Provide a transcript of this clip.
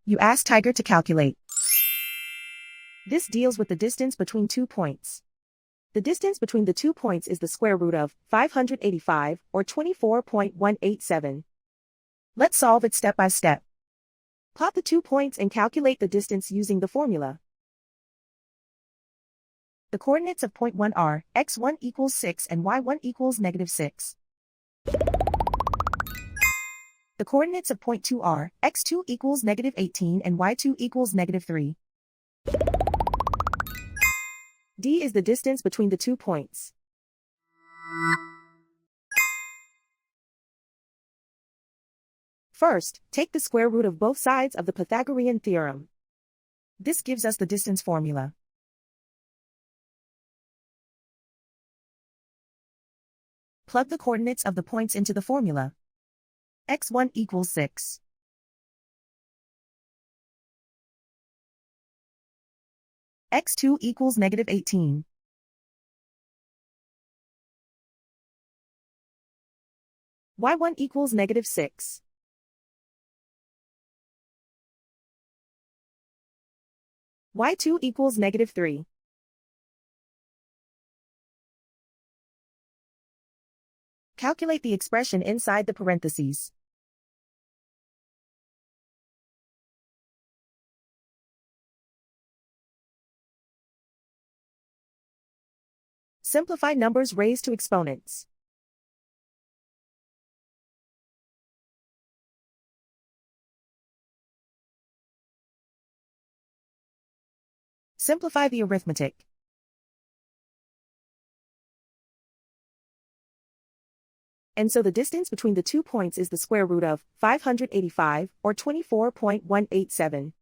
You ask Tiger to calculate. This deals with the distance between 2 points. The distance between the 2 points is the square root of 585, or 24.187. Let's solve it step by step. Plot the 2 points and calculate the distance using the formula. The coordinates of point 1 are x1 equals 6 and y1 equals -6. The coordinates of point 2 are x2 equals -18 and y2 equals -3. D is the distance between the 2 points. First, take the square root of both sides of the Pythagorean theorem. This gives us the distance formula. Plug the coordinates of the points into the formula. x1 equals 6. x2 equals -18. y1 equals -6. y2 equals -3. Calculate the expression inside the parentheses. Simplify numbers raised to exponents. Simplify the arithmetic. And so the distance between the 2 points is the square root of 585, or 24.187.